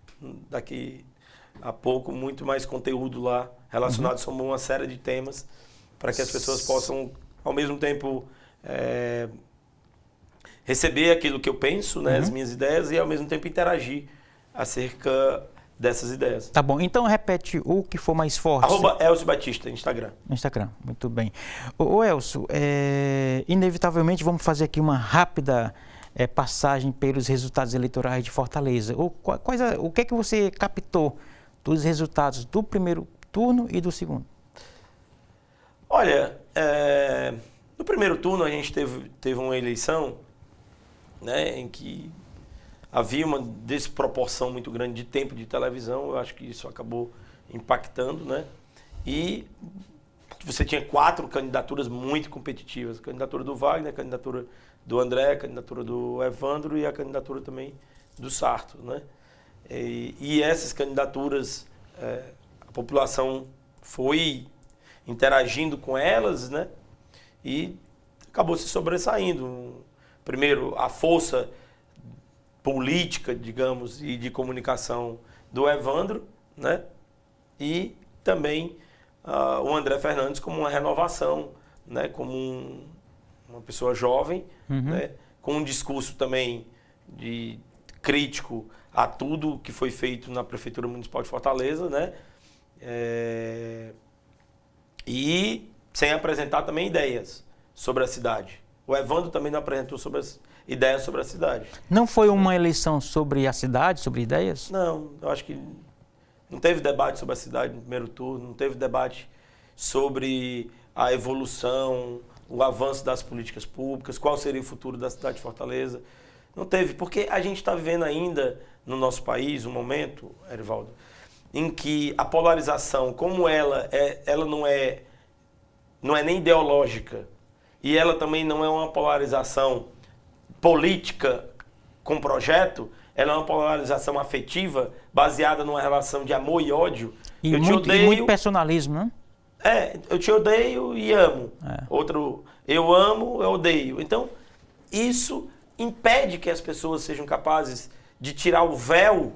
B: daqui a pouco muito mais conteúdo lá relacionado a uma série de temas para que as pessoas possam, ao mesmo tempo, receber aquilo que eu penso, né, as minhas ideias, e ao mesmo tempo interagir acerca dessas ideias.
A: Tá bom, então repete o que for mais forte.
B: @Elcio Batista, Instagram.
A: Instagram, muito bem. Ô Elcio, inevitavelmente vamos fazer aqui uma rápida passagem pelos resultados eleitorais de Fortaleza. O que é que você captou dos resultados do primeiro turno e do segundo?
B: Olha, no primeiro turno a gente teve uma eleição, né, em que havia uma desproporção muito grande de tempo de televisão. Eu acho que isso acabou impactando, né? E você tinha 4 candidaturas muito competitivas. A candidatura do Wagner, a candidatura do André, a candidatura do Evandro e a candidatura também do Sarto, né? E essas candidaturas, a população foi interagindo com elas, né? E acabou se sobressaindo. Primeiro, a força política, digamos, e de comunicação do Evandro, né? E também o André Fernandes como uma renovação, né? Como uma pessoa jovem, né? Com um discurso também crítico a tudo que foi feito na Prefeitura Municipal de Fortaleza, né? E sem apresentar também ideias sobre a cidade. O Evandro também não apresentou ideias sobre a cidade.
A: Não foi uma eleição sobre a cidade, sobre ideias?
B: Não, eu acho que não teve debate sobre a cidade no primeiro turno, não teve debate sobre a evolução, o avanço das políticas públicas, qual seria o futuro da cidade de Fortaleza. Não teve, porque a gente está vivendo ainda no nosso país um momento, Erivaldo, em que a polarização, como ela não é nem ideológica, e ela também não é uma polarização política com projeto, ela é uma polarização afetiva, baseada numa relação de amor e ódio.
A: E muito personalismo, né?
B: Eu te odeio e amo. Outro, eu amo, eu odeio. Então, isso impede que as pessoas sejam capazes de tirar o véu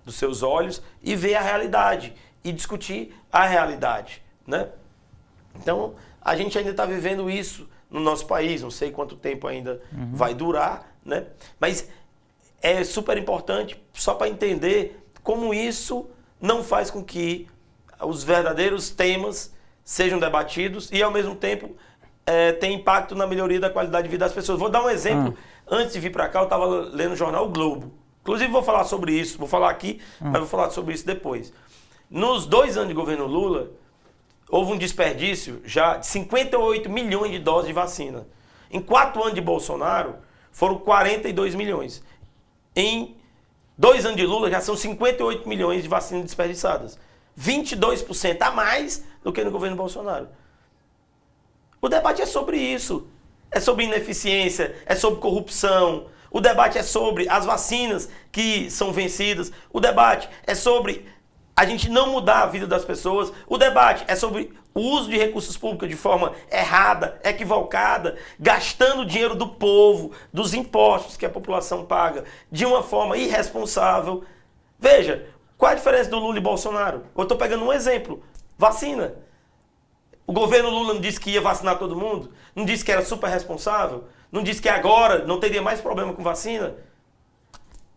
B: dos seus olhos e ver a realidade, e discutir a realidade, né? Então, a gente ainda está vivendo isso no nosso país, não sei quanto tempo ainda vai durar, né? Mas é super importante só para entender como isso não faz com que os verdadeiros temas sejam debatidos e, ao mesmo tempo, tem impacto na melhoria da qualidade de vida das pessoas. Vou dar um exemplo Antes de vir para cá, eu estava lendo o jornal O Globo. Inclusive, vou falar sobre isso. Vou falar aqui, mas vou falar sobre isso depois. Nos 2 anos de governo Lula, houve um desperdício já de 58 milhões de doses de vacina. Em 4 anos de Bolsonaro, foram 42 milhões. Em 2 anos de Lula, já são 58 milhões de vacinas desperdiçadas. 22% a mais do que no governo Bolsonaro. O debate é sobre isso. É sobre ineficiência, é sobre corrupção. O debate é sobre as vacinas que são vencidas. O debate é sobre a gente não mudar a vida das pessoas. O debate é sobre o uso de recursos públicos de forma errada, equivocada, gastando o dinheiro do povo, dos impostos que a população paga, de uma forma irresponsável. Veja, qual a diferença do Lula e Bolsonaro? Eu estou pegando um exemplo. Vacina. O governo Lula não disse que ia vacinar todo mundo? Não disse que era super responsável? Não disse que agora não teria mais problema com vacina?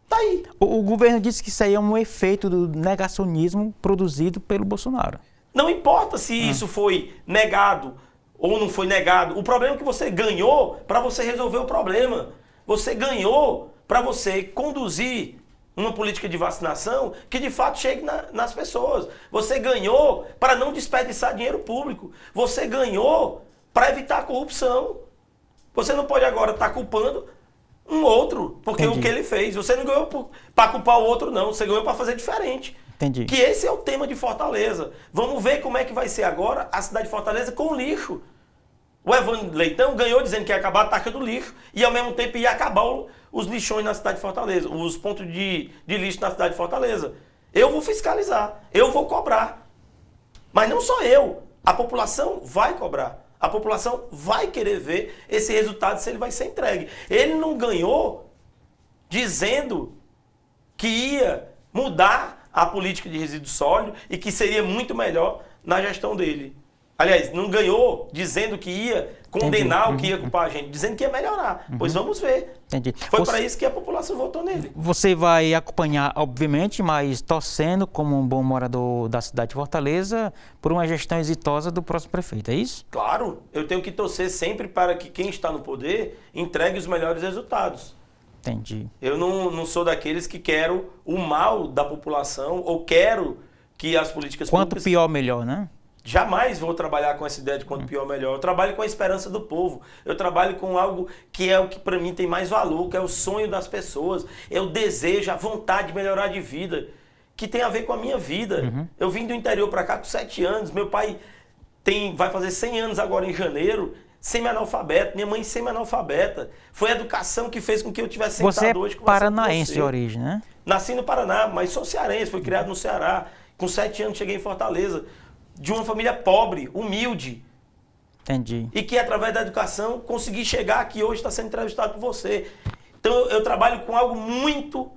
B: Tá aí.
A: O governo disse que isso aí é um efeito do negacionismo produzido pelo Bolsonaro.
B: Não importa se isso foi negado ou não foi negado. O problema é que você ganhou para você resolver o problema. Você ganhou para você conduzir uma política de vacinação que de fato chegue nas pessoas. Você ganhou para não desperdiçar dinheiro público. Você ganhou para evitar a corrupção. Você não pode agora estar culpando um outro, porque o que ele fez. Você não ganhou para culpar o outro, não. Você ganhou para fazer diferente.
A: Entendi.
B: Que esse é o tema de Fortaleza. Vamos ver como é que vai ser agora a cidade de Fortaleza com o lixo. O Evandro Leitão ganhou dizendo que ia acabar a taxa do lixo e ao mesmo tempo ia acabar os lixões na cidade de Fortaleza, os pontos de lixo na cidade de Fortaleza. Eu vou fiscalizar, eu vou cobrar. Mas não só eu, a população vai cobrar. A população vai querer ver esse resultado se ele vai ser entregue. Ele não ganhou dizendo que ia mudar a política de resíduo sólido e que seria muito melhor na gestão dele. Aliás, não ganhou dizendo que ia condenar o que ia culpar a gente, dizendo que ia melhorar. Pois vamos ver.
A: Entendi.
B: Foi para isso que a população votou nele.
A: Você vai acompanhar, obviamente, mas torcendo como um bom morador da cidade de Fortaleza por uma gestão exitosa do próximo prefeito, é isso?
B: Claro, eu tenho que torcer sempre para que quem está no poder entregue os melhores resultados.
A: Entendi.
B: Eu não sou daqueles que quero o mal da população ou quero que as políticas
A: Quanto
B: públicas...
A: pior, melhor, né?
B: Jamais vou trabalhar com essa ideia de quanto pior, melhor. Eu trabalho com a esperança do povo. Eu trabalho com algo que é o que para mim tem mais valor, que é o sonho das pessoas. É o desejo, a vontade de melhorar de vida, que tem a ver com a minha vida. Eu vim do interior para cá com 7 anos. Meu pai vai fazer 100 anos agora em janeiro, semi-analfabeto. Minha mãe semi-analfabeta. Foi a educação que fez com que eu tivesse sentado
A: você
B: hoje
A: com paranaense de origem, né?
B: Nasci no Paraná, mas sou cearense. Fui criado no Ceará. Com 7 anos cheguei em Fortaleza. De uma família pobre, humilde.
A: Entendi.
B: E que através da educação consegui chegar aqui hoje, está sendo entrevistado por você. Então eu trabalho com algo muito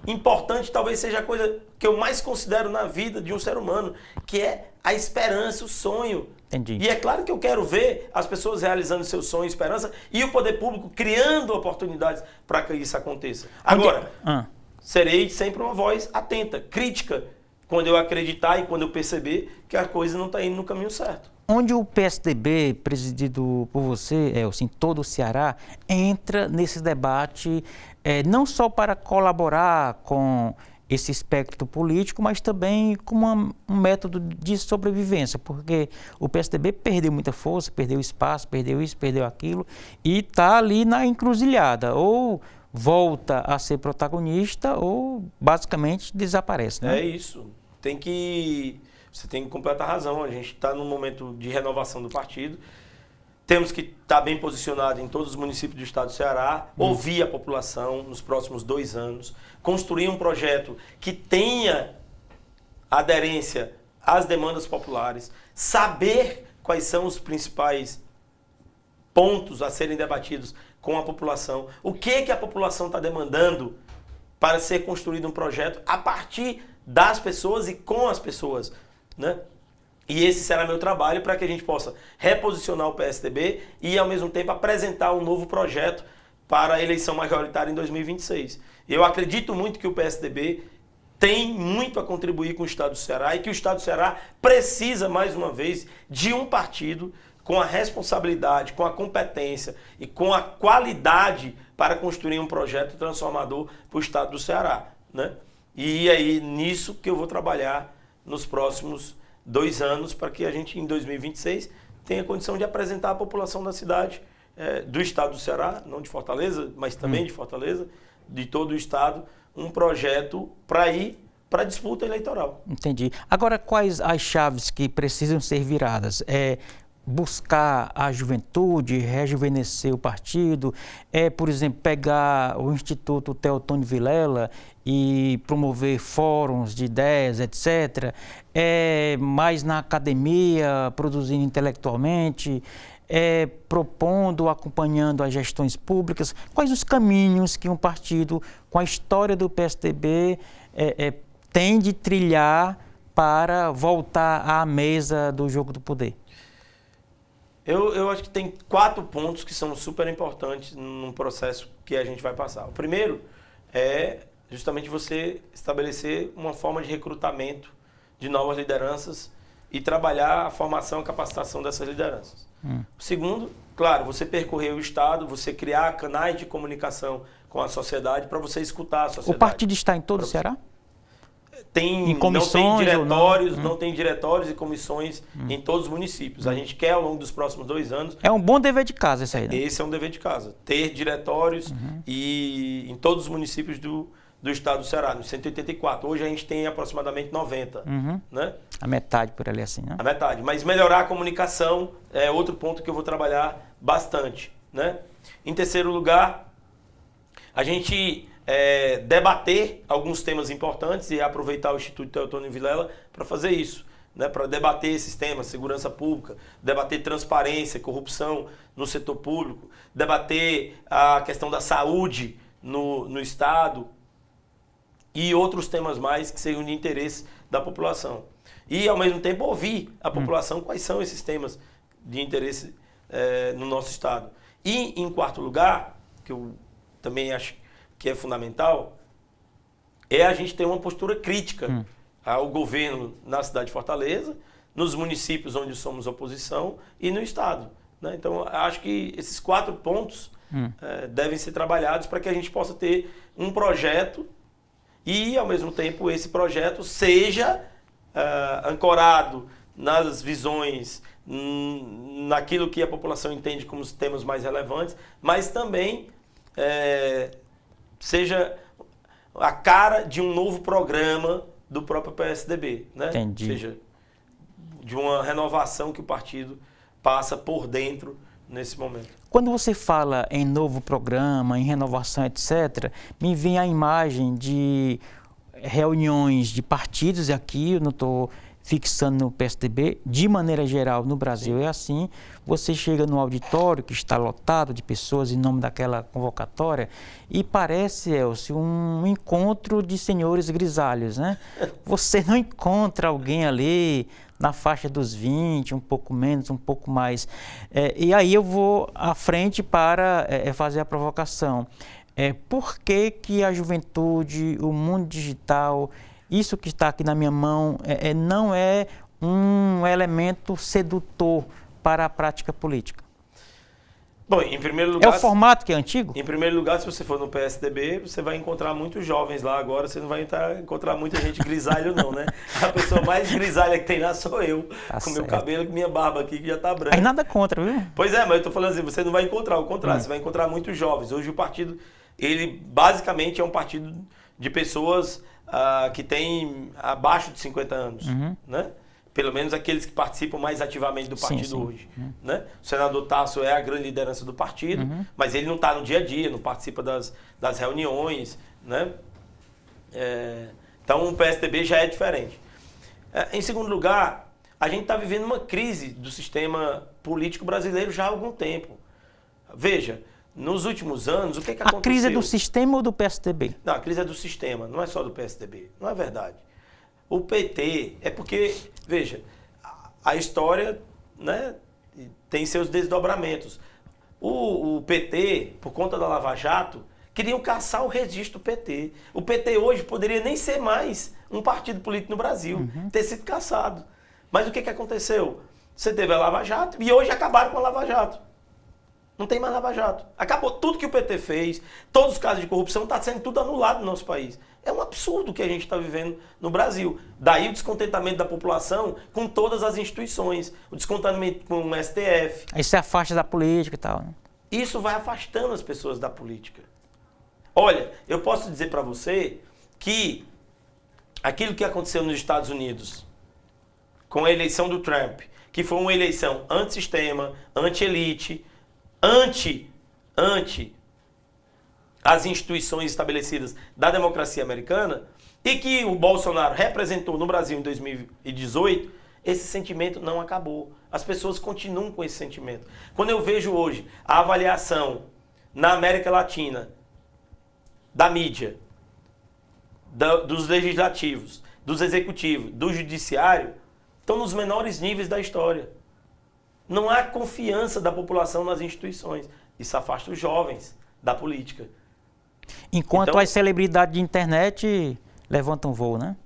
B: importante, talvez seja a coisa que eu mais considero na vida de um ser humano, que é a esperança, o sonho.
A: Entendi.
B: E é claro que eu quero ver as pessoas realizando seu sonho e esperança e o poder público criando oportunidades para que isso aconteça. Agora, serei sempre uma voz atenta, crítica, quando eu acreditar e quando eu perceber que a coisa não está indo no caminho certo.
A: Onde o PSDB, presidido por você, assim, todo o Ceará, entra nesse debate, não só para colaborar com esse espectro político, mas também como um método de sobrevivência, porque o PSDB perdeu muita força, perdeu espaço, perdeu isso, perdeu aquilo, e está ali na encruzilhada, ou volta a ser protagonista, ou basicamente desaparece, né?
B: É isso. Você tem completa razão. A gente está num momento de renovação do partido. Temos que estar bem posicionado em todos os municípios do estado do Ceará, ouvir a população nos próximos 2 anos, construir um projeto que tenha aderência às demandas populares, saber quais são os principais pontos a serem debatidos com a população, o que a população está demandando para ser construído um projeto a partir das pessoas e com as pessoas, né? E esse será meu trabalho para que a gente possa reposicionar o PSDB e, ao mesmo tempo, apresentar um novo projeto para a eleição majoritária em 2026. Eu acredito muito que o PSDB tem muito a contribuir com o Estado do Ceará e que o Estado do Ceará precisa, mais uma vez, de um partido com a responsabilidade, com a competência e com a qualidade para construir um projeto transformador para o estado do Ceará, né? E aí, nisso que eu vou trabalhar nos próximos 2 anos, para que a gente, em 2026, tenha condição de apresentar à população da cidade, do estado do Ceará, não de Fortaleza, mas também de Fortaleza, de todo o estado, um projeto para ir para a disputa eleitoral.
A: Entendi. Agora, quais as chaves que precisam ser viradas? Buscar a juventude, rejuvenescer o partido, por exemplo, pegar o Instituto Teotônio Vilela e promover fóruns de ideias, etc. Mais na academia, produzindo intelectualmente, propondo, acompanhando as gestões públicas. Quais os caminhos que um partido com a história do PSDB tem de trilhar para voltar à mesa do jogo do poder?
B: Eu acho que tem 4 pontos que são super importantes num processo que a gente vai passar. O primeiro é justamente você estabelecer uma forma de recrutamento de novas lideranças e trabalhar a formação e capacitação dessas lideranças. O segundo, claro, você percorrer o estado, você criar canais de comunicação com a sociedade para você escutar a sociedade.
A: O partido está em todo o Ceará?
B: Tem,
A: em comissões,
B: não tem diretórios e comissões em todos os municípios. A gente quer, ao longo dos próximos 2 anos...
A: É um bom dever de casa isso aí, né?
B: Esse é um dever de casa. Ter diretórios e em todos os municípios do estado do Ceará, nos 184. Hoje a gente tem aproximadamente 90. Né?
A: A metade por ali assim, né?
B: A metade. Mas melhorar a comunicação é outro ponto que eu vou trabalhar bastante. Né? Em terceiro lugar, a gente... debater alguns temas importantes e aproveitar o Instituto Teotônio Vilela para fazer isso, né? Para debater esses temas, segurança pública, debater transparência, corrupção no setor público, debater a questão da saúde no Estado e outros temas mais que sejam de interesse da população. E, ao mesmo tempo, ouvir a população quais são esses temas de interesse no nosso Estado. E, em quarto lugar, que eu também acho que é fundamental, é a gente ter uma postura crítica ao governo na cidade de Fortaleza, nos municípios onde somos oposição e no Estado. Né? Então, acho que esses 4 pontos devem ser trabalhados para que a gente possa ter um projeto e, ao mesmo tempo, esse projeto seja ancorado nas visões, naquilo que a população entende como os temas mais relevantes, mas também seja a cara de um novo programa do próprio PSDB, né?
A: Entendi.
B: Ou seja, de uma renovação que o partido passa por dentro nesse momento.
A: Quando você fala em novo programa, em renovação, etc., me vem a imagem de reuniões de partidos, e aqui eu não estou fixando no PSDB, de maneira geral no Brasil é assim, você chega no auditório que está lotado de pessoas em nome daquela convocatória e parece, Elcio, um encontro de senhores grisalhos, né? Você não encontra alguém ali na faixa dos 20, um pouco menos, um pouco mais. E aí eu vou à frente para fazer a provocação. Por que que a juventude, o mundo digital, isso que está aqui na minha mão, não é um elemento sedutor para a prática política?
B: Bom, em primeiro lugar...
A: É o formato que é antigo?
B: Em primeiro lugar, se você for no PSDB, você vai encontrar muitos jovens lá agora, você não vai encontrar muita gente grisalho não, né? A pessoa mais grisalha que tem lá sou eu, com meu cabelo e minha barba aqui que já está branca.
A: Mas nada contra, viu?
B: Pois é, mas eu estou falando assim, você não vai encontrar, ao contrário, você vai encontrar muitos jovens. Hoje o partido, ele basicamente é um partido de pessoas que têm abaixo de 50 anos, né? Pelo menos aqueles que participam mais ativamente do partido hoje. Né? O senador Tasso é a grande liderança do partido, mas ele não está no dia a dia, não participa das reuniões. Né? Então o PSDB já é diferente. Em segundo lugar, a gente está vivendo uma crise do sistema político brasileiro já há algum tempo. Veja, nos últimos anos, o que aconteceu?
A: A crise é do sistema ou do PSDB?
B: Não, a crise é do sistema, não é só do PSDB. Não é verdade. O PT é porque, veja, a história, né, tem seus desdobramentos. O PT, por conta da Lava Jato, queriam caçar o registro do PT. O PT hoje poderia nem ser mais um partido político no Brasil, ter sido caçado. Mas o que aconteceu? Você teve a Lava Jato e hoje acabaram com a Lava Jato. Não tem mais Lava Jato. Acabou tudo que o PT fez, todos os casos de corrupção, está sendo tudo anulado no nosso país. É um absurdo o que a gente está vivendo no Brasil. Daí o descontentamento da população com todas as instituições, o descontentamento com o STF.
A: Aí se afasta da política e tal, né?
B: Isso vai afastando as pessoas da política. Olha, eu posso dizer para você que aquilo que aconteceu nos Estados Unidos com a eleição do Trump, que foi uma eleição antissistema, anti-elite, anti as instituições estabelecidas da democracia americana, e que o Bolsonaro representou no Brasil em 2018, esse sentimento não acabou. As pessoas continuam com esse sentimento. Quando eu vejo hoje a avaliação na América Latina da mídia, dos legislativos, dos executivos, do judiciário, estão nos menores níveis da história. Não há confiança da população nas instituições. Isso afasta os jovens da política.
A: Enquanto
B: então,
A: as celebridades de internet levantam voo, né?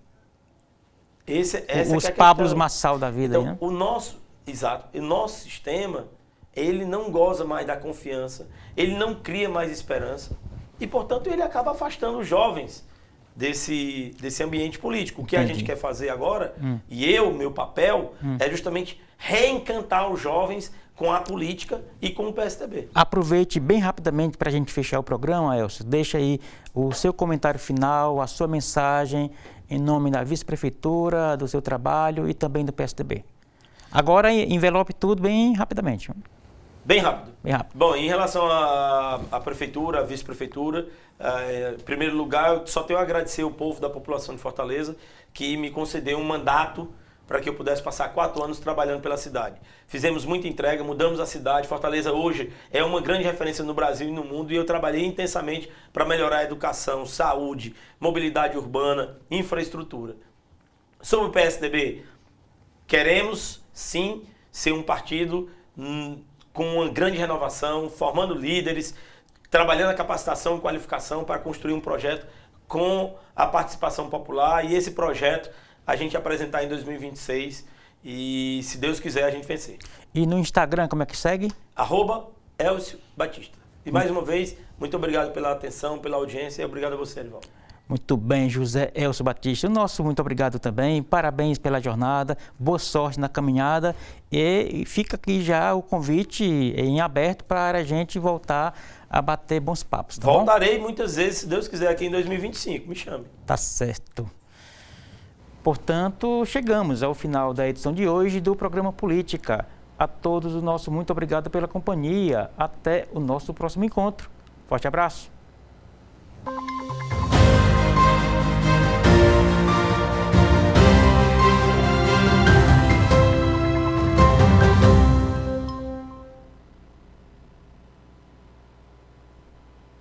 A: Os Pablos Marçal da vida.
B: Então,
A: aí, né?
B: o nosso sistema, ele não goza mais da confiança, ele não cria mais esperança e, portanto, ele acaba afastando os jovens desse ambiente político. O que a gente quer fazer agora, e meu papel, é justamente reencantar os jovens com a política e com o PSDB.
A: Aproveite bem rapidamente para a gente fechar o programa, Elcio. Deixa aí o seu comentário final, a sua mensagem em nome da vice-prefeitura, do seu trabalho e também do PSDB. Agora envelope tudo bem rapidamente.
B: Bem rápido.
A: Bem rápido.
B: Bom, em relação à prefeitura, à vice-prefeitura, em primeiro lugar, eu só tenho a agradecer ao povo da população de Fortaleza que me concedeu um mandato para que eu pudesse passar 4 anos trabalhando pela cidade. Fizemos muita entrega, mudamos a cidade. Fortaleza hoje é uma grande referência no Brasil e no mundo e eu trabalhei intensamente para melhorar a educação, saúde, mobilidade urbana, infraestrutura. Sobre o PSDB, queremos sim ser um partido com uma grande renovação, formando líderes, trabalhando a capacitação e qualificação para construir um projeto com a participação popular e esse projeto a gente apresentar em 2026 e, se Deus quiser, a gente vencer.
A: E no Instagram, como é que segue?
B: @Elcio Batista. E mais uma vez, muito obrigado pela atenção, pela audiência e obrigado a você, Erivaldo.
A: Muito bem, José Elcio Batista. O nosso muito obrigado também. Parabéns pela jornada, boa sorte na caminhada e fica aqui já o convite em aberto para a gente voltar a bater bons papos. Tá
B: Voltarei muitas vezes, se Deus quiser, aqui em 2025. Me chame.
A: Tá certo. Portanto, chegamos ao final da edição de hoje do programa Política. A todos o nosso muito obrigado pela companhia. Até o nosso próximo encontro. Forte abraço.